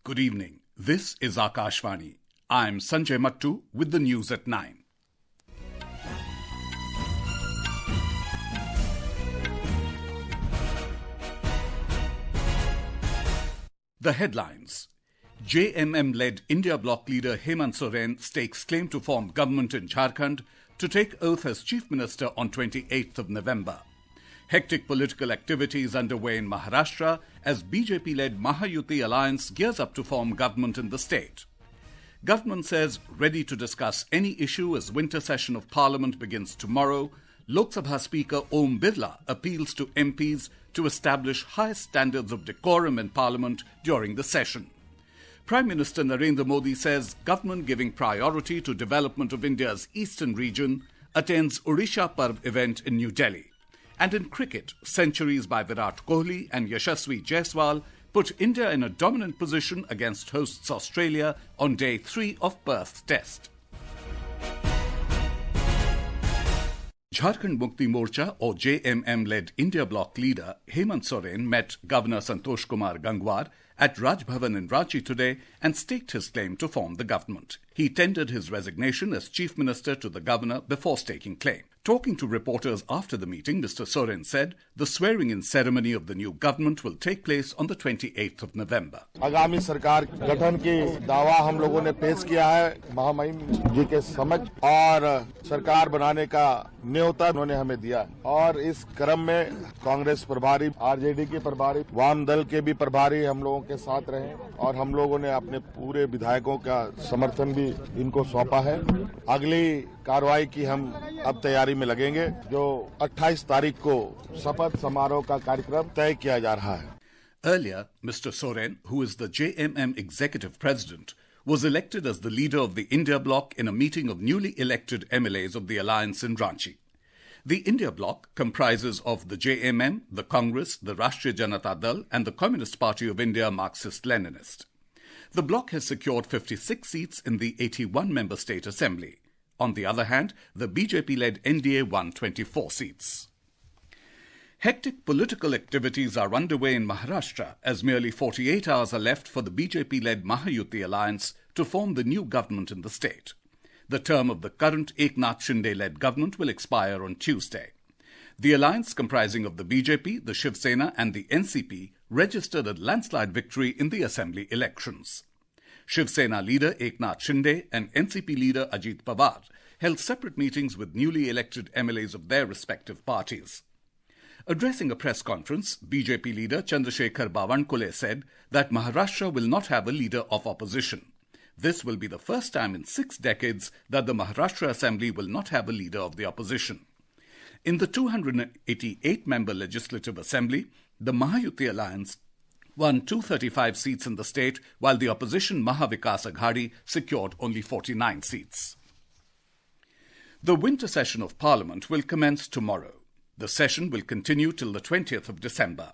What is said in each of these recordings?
Good evening. This is Akashvani. I'm Sanjay Mattu with the news at 9. The headlines. JMM-led India bloc leader Hemant Soren stakes claim to form government in Jharkhand to take oath as Chief Minister on 28th of November. Hectic political activities underway in Maharashtra as BJP-led Mahayuti alliance gears up to form government in the state. Government says ready to discuss any issue as winter session of Parliament begins tomorrow. Lok Sabha Speaker Om Birla appeals to MPs to establish high standards of decorum in Parliament during the session. Prime Minister Narendra Modi says government giving priority to development of India's eastern region attends Odisha Parba event in New Delhi. And in cricket, centuries by Virat, Kohli and Yashasvi Jaiswal put India in a dominant position against hosts Australia on day 3 of Perth Test. Jharkhand Mukti Morcha or JMM-led India bloc leader Hemant Soren met Governor Santosh Kumar Gangwar at Raj Bhavan in Ranchi today and staked his claim to form the government. He tendered his resignation as Chief Minister to the Governor before staking claim. Talking to reporters after the meeting, Mr. Soren said the swearing-in ceremony of the new government will take place on the 28th of November. आगामी सरकार गठन की दावा हम लोगों ने पेश किया है महामहिम जी के समक्ष और सरकार बनाने का न्योता उन्होंने हमें दिया और इस क्रम में कांग्रेस प्रभारी, आरजेडी के प्रभारी, वाम दल के भी प्रभारी हम लोगों के साथ रहे और हम लोगों ने अपने पूरे विधायकों का समर्थन भी इनको सौंपा है। अगली कार्रवाई की हम अब तैयारी में लगेंगे जो 28 तारीख को शपथ समारोह का कार्यक्रम तय किया जा रहा है। Earlier, Mr. Soren, who is the JMM executive president, was elected as the leader of the India bloc in a meeting of newly elected MLAs of the alliance in Ranchi. The India bloc comprises of the JMM, the Congress, the Rashtriya Janata Dal and the Communist Party of India Marxist-Leninist. The bloc has secured 56 seats in the 81-member state assembly. On the other hand, the BJP-led NDA won 24 seats. Hectic political activities are underway in Maharashtra as merely 48 hours are left for the BJP-led Mahayuti alliance to form the new government in the state. The term of the current Eknath Shinde-led government will expire on Tuesday. The alliance comprising of the BJP, the Shiv Sena and the NCP registered a landslide victory in the assembly elections. Shiv Sena leader Eknath Shinde and NCP leader Ajit Pawar held separate meetings with newly elected MLAs of their respective parties. Addressing a press conference, BJP leader Chandrasekhar Bawankule said that Maharashtra will not have a leader of opposition. This will be the first time in 6 decades that the Maharashtra Assembly will not have a leader of the opposition. In the 288-member Legislative Assembly, the Mahayuti Alliance won 235 seats in the state, while the opposition Mahavikas Aghadi secured only 49 seats. The winter session of Parliament will commence tomorrow. The session will continue till the 20th of December.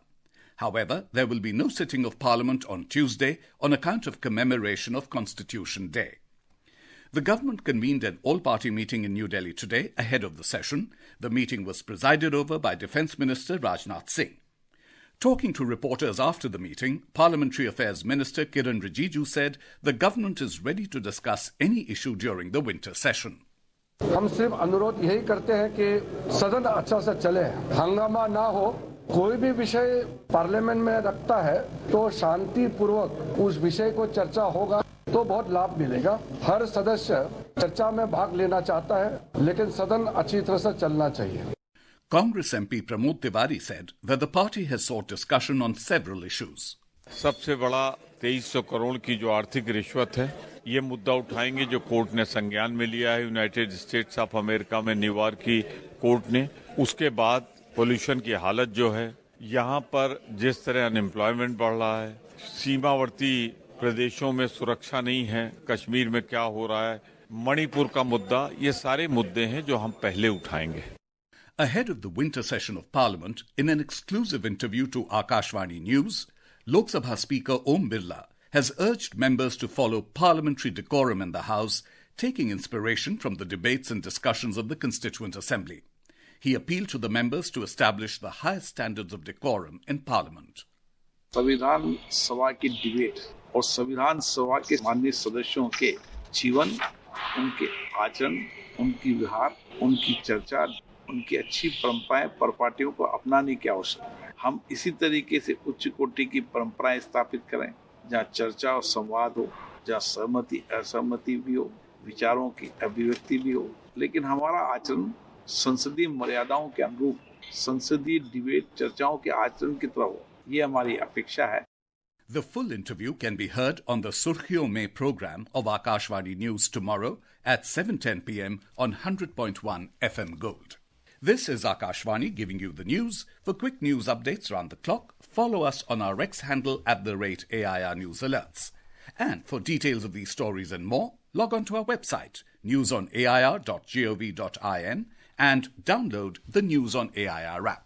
However, there will be no sitting of Parliament on Tuesday on account of commemoration of Constitution Day. The government convened an all-party meeting in New Delhi today ahead of the session. The meeting was presided over by Defence Minister Rajnath Singh. Talking to reporters after the meeting, Parliamentary Affairs Minister Kiran Rijiju said the government is ready to discuss any issue during the winter session. हम सिर्फ अनुरोध यही करते हैं कि सदन अच्छा से चले, हंगामा ना हो, कोई भी विषय पार्लियामेंट में रखता है तो शांतिपूर्वक उस विषय को चर्चा होगा तो बहुत लाभ मिलेगा। हर सदस्य चर्चा में भाग लेना चाहता है लेकिन सदन अच्छी तरह से चलना चाहिए। Congress MP Pramod Tiwari said that the party has sought discussion on several issues. सबसे बड़ा 2300 करोड़ की जो आर्थिक रिश्वत है, ये मुद्दा उठाएंगे जो कोर्ट ने संज्ञान में लिया है यूनाइटेड स्टेट्स ऑफ अमेरिका में न्यूयॉर्क की कोर्ट ने। उसके बाद पोल्यूशन की हालत जो है, यहाँ पर जिस तरह अनएम्प्लॉयमेंट बढ़ रहा है, सीमावर्ती प्रदेशों में सुरक्षा नहीं है, कश्मीर में क्या हो रहा है, मणिपुर का मुद्दा, ये सारे मुद्दे हैं जो हम पहले उठाएंगे। Ahead of the winter session of Parliament, in an exclusive interview to Akashvani News, Lok Sabha Speaker Om Birla has urged members to follow parliamentary decorum in the House, taking inspiration from the debates and discussions of the Constituent Assembly. He appealed to the members to establish the highest standards of decorum in Parliament. संविधान सभा की debate और संविधान सभा के माननीय सदस्यों के जीवन, उनके आचरण, उनकी व्यवहार, उनकी चर्चा, उनकी अच्छी परंपराएं परिपाटियों को अपनाने की आवश्यकता है। हम इसी तरीके से उच्च कोटि की परंपराएं स्थापित करें, जहाँ चर्चा और संवाद हो, जहाँ सहमति असहमति भी हो, विचारों की अभिव्यक्ति भी हो, लेकिन हमारा आचरण संसदीय मर्यादाओं के अनुरूप, संसदीय डिबेट चर्चाओं के आचरण की तरह हो, ये हमारी अपेक्षा है। The full interview can be heard on the Surkhiyon Mein program of Akashvani News tomorrow at 7:10 p.m. on 100.1 FM Gold. This is Akashvani giving you the news. For quick news updates around the clock, follow us on our X handle @AIR News Alerts. And for details of these stories and more, log on to our website, newsonair.gov.in, and download the News on AIR app.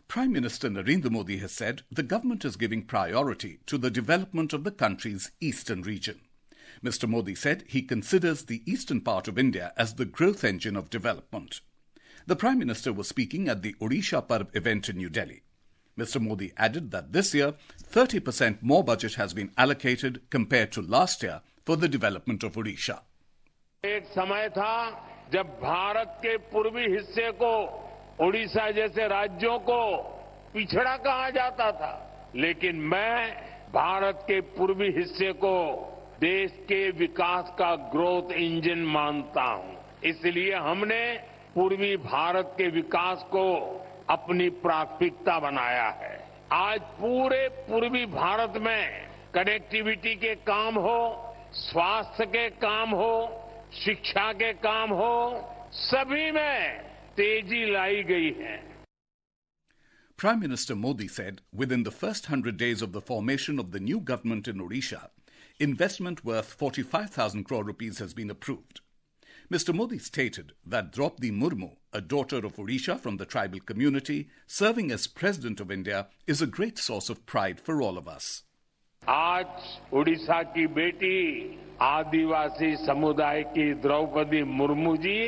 Prime Minister Narendra Modi has said the government is giving priority to the development of the country's eastern region. Mr. Modi said he considers the eastern part of India as the growth engine of development. The Prime Minister was speaking at the Odisha Parba event in New Delhi. Mr. Modi added that this year, 30% more budget has been allocated compared to last year for the development of Odisha. एक समय था जब भारत के पूर्वी हिस्से को, ओडिशा जैसे राज्यों को पिछड़ा कहा जाता था, लेकिन मैं भारत के पूर्वी हिस्से को देश के विकास का ग्रोथ इंजन मानता हूं। इसलिए हमने पूर्वी भारत के विकास को अपनी प्राथमिकता बनाया है। आज पूरे पूर्वी भारत में कनेक्टिविटी के काम हो, स्वास्थ्य के काम हो, शिक्षा के काम हो, सभी में तेजी लाई गई है। Prime Minister Modi said within the first 100 days of the formation of the new government in Odisha, investment worth 45,000 crore rupees has been approved. Mr. Modi stated that Draupadi Murmu, a daughter of Odisha from the tribal community, serving as President of India, is a great source of pride for all of us. आज उड़ीसा की बेटी आदिवासी समुदाय की द्रौपदी मुर्मू जी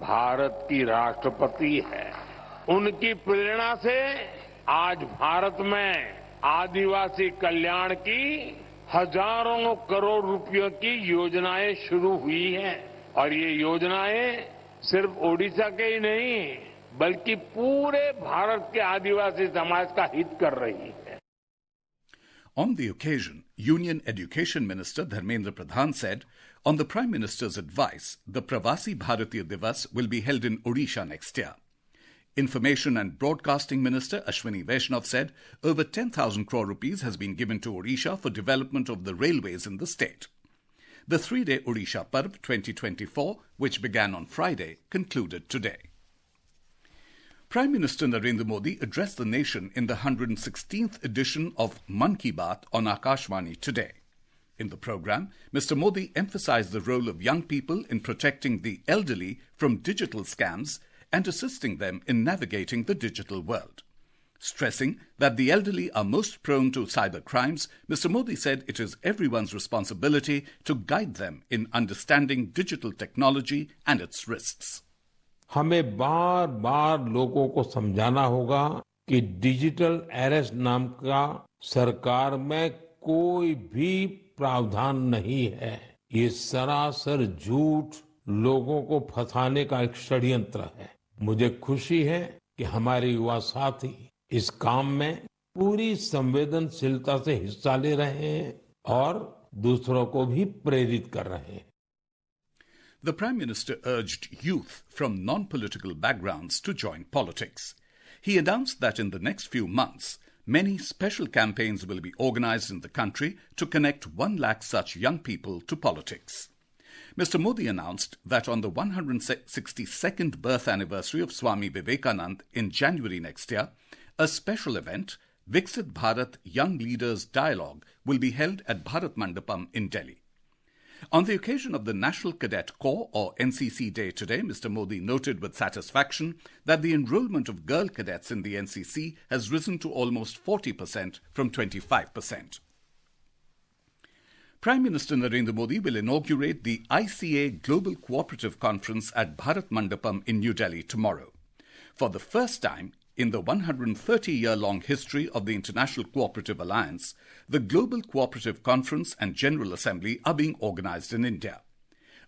भारत की राष्ट्रपति है। उनकी प्रेरणा से आज भारत में आदिवासी कल्याण की हजारों करोड़ रुपयों की योजनाएं शुरू हुई हैं और ये योजनाएं सिर्फ ओडिशा के ही नहीं बल्कि पूरे भारत के आदिवासी समाज का हित कर रही है। On the occasion, Union Education Minister Dharmendra Pradhan said, on the Prime Minister's advice, the Pravasi Bharatiya Divas will be held in Odisha next year. Information and Broadcasting Minister Ashwini Vaishnav said over 10,000 crore rupees has been given to Odisha for development of the railways in the state. The three-day Odisha Parb 2024, which began on Friday, concluded today. Prime Minister Narendra Modi addressed the nation in the 116th edition of Mann Ki Baat on Akashvani today. In the program, Mr. Modi emphasized the role of young people in protecting the elderly from digital scams and assisting them in navigating the digital world. Stressing that the elderly are most prone to cyber crimes, Mr. Modi said it is everyone's responsibility to guide them in understanding digital technology and its risks. हमें बार बार लोगों को समझाना होगा कि digital arrest नाम का सरकार में कोई भी प्रावधान नहीं है। ये सरासर झूठ लोगों को फंसाने का एक षड्यंत्र है। मुझे खुशी है कि हमारे युवा साथी इस काम में पूरी संवेदनशीलता से हिस्सा ले रहे हैं और दूसरों को भी प्रेरित कर रहे हैं। The Prime Minister urged youth from non-political backgrounds to join politics. He announced that in the next few months, many special campaigns will be organized in the country to connect 1 lakh such young people to politics. Mr. Modi announced that on the 162nd birth anniversary of Swami Vivekanand in January next year, a special event, Viksit Bharat Young Leaders Dialogue, will be held at Bharat Mandapam in Delhi. On the occasion of the National Cadet Corps or NCC Day today, Mr. Modi noted with satisfaction that the enrollment of girl cadets in the NCC has risen to almost 40% from 25%. Prime Minister Narendra Modi will inaugurate the ICA Global Cooperative Conference at Bharat Mandapam in New Delhi tomorrow. For the first time, In the 130-year-long history of the International Cooperative Alliance, the Global Cooperative Conference and General Assembly are being organized in India.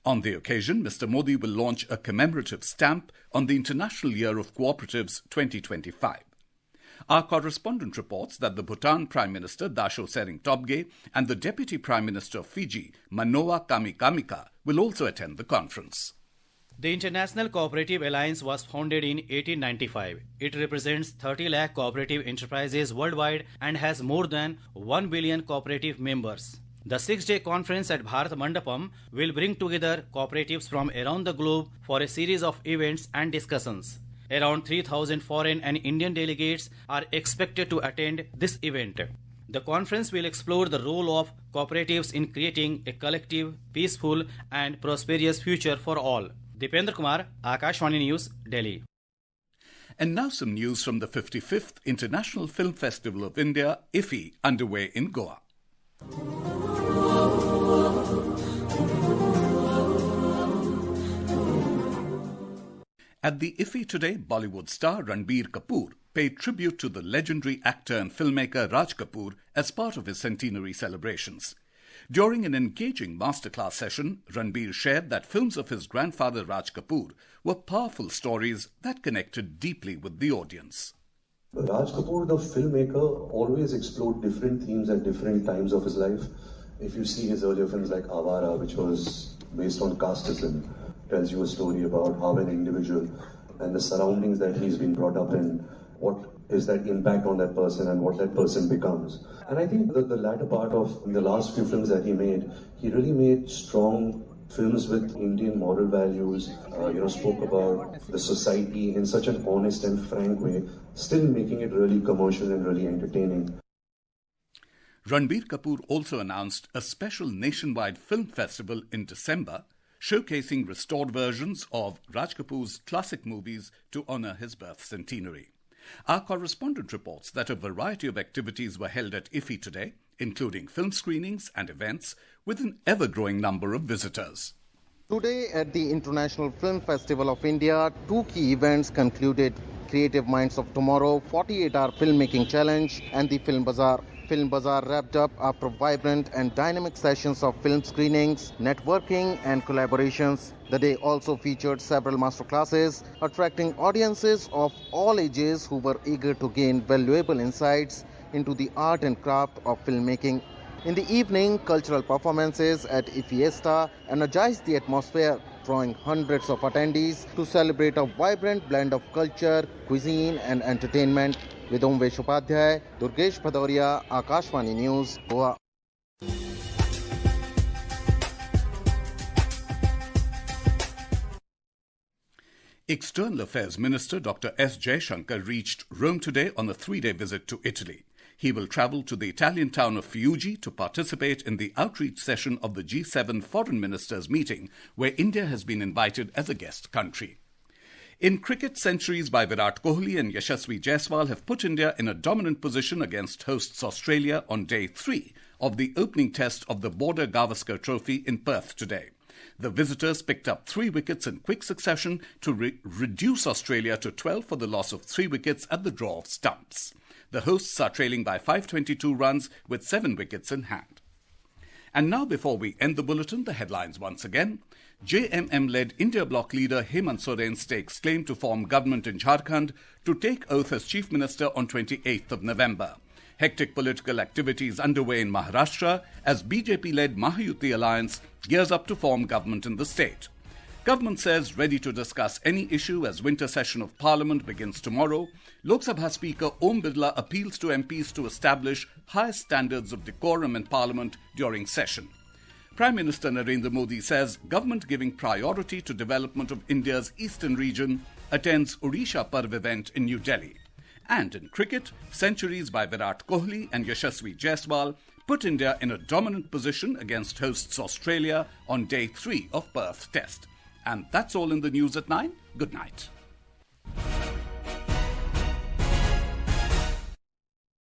On the occasion, Mr. Modi will launch a commemorative stamp on the International Year of Cooperatives 2025. Our correspondent reports that the Bhutan Prime Minister Dasho Sering Tobgay and the Deputy Prime Minister of Fiji, Manoa Kamikamika, will also attend the conference. The International Cooperative Alliance was founded in 1895. It represents 30 lakh cooperative enterprises worldwide and has more than 1 billion cooperative members. The 6-day conference at Bharat Mandapam will bring together cooperatives from around the globe for a series of events and discussions. Around 3,000 foreign and Indian delegates are expected to attend this event. The conference will explore the role of cooperatives in creating a collective, peaceful and prosperous future for all. Dipendra Kumar, Akashvani News, Delhi. And now some news from the 55th International Film Festival of India, IFFI, underway in Goa. At the IFFI today, Bollywood star Ranbir Kapoor paid tribute to the legendary actor and filmmaker Raj Kapoor as part of his centenary celebrations. During an engaging masterclass session, Ranbir shared that films of his grandfather Raj Kapoor were powerful stories that connected deeply with the audience. Raj Kapoor, the filmmaker, always explored different themes at different times of his life. If you see his earlier films like Avara, which was based on casteism, tells you a story about how an individual and the surroundings that he's been brought up in, what is that impact on that person and what that person becomes. And I think that the latter part of the last few films that he really made strong films with Indian moral values, spoke about the society in such an honest and frank way, still making it really commercial and really entertaining. Ranbir Kapoor also announced a special nationwide film festival in December, showcasing restored versions of Raj Kapoor's classic movies to honour his birth centenary. Our correspondent reports that a variety of activities were held at IFFI today, including film screenings and events, with an ever-growing number of visitors. Today at the International Film Festival of India, 2 key events concluded: Creative Minds of Tomorrow 48-hour filmmaking challenge and the Film Bazaar. Film Bazaar wrapped up after vibrant and dynamic sessions of film screenings, networking and collaborations. The day also featured several masterclasses, attracting audiences of all ages who were eager to gain valuable insights into the art and craft of filmmaking. In the evening, cultural performances at IFFI energized the atmosphere, drawing hundreds of attendees to celebrate a vibrant blend of culture, cuisine and entertainment. With Omvesh Upadhyay, Durgesh Bhadoria, Akashvani News, Goa. External Affairs Minister Dr. S. Jaishankar reached Rome today on a 3-day visit to Italy. He will travel to the Italian town of Fiuggi to participate in the outreach session of the G7 Foreign Ministers meeting, where India has been invited as a guest country. In cricket, centuries by Virat Kohli and Yashasvi Jaiswal have put India in a dominant position against hosts Australia on day 3 of the opening test of the Border Gavaskar Trophy in Perth today. The visitors picked up 3 wickets in quick succession to reduce Australia to 12 for the loss of 3 wickets at the draw of stumps. The hosts are trailing by 522 runs with 7 wickets in hand. And now, before we end the bulletin, the headlines once again. JMM-led India bloc leader Hemant Soren stakes claim to form government in Jharkhand to take oath as Chief Minister on 28th of November. Hectic political activities underway in Maharashtra as BJP-led Mahayuti alliance gears up to form government in the state. Government says ready to discuss any issue as winter session of Parliament begins tomorrow. Lok Sabha Speaker Om Birla appeals to MPs to establish high standards of decorum in Parliament during session. Prime Minister Narendra Modi says government giving priority to development of India's eastern region attends Odisha Parba event in New Delhi. And in cricket, centuries by Virat Kohli and Yashasvi Jaiswal put India in a dominant position against hosts Australia on day 3 of Perth Test. And that's all in the news at 9. Good night.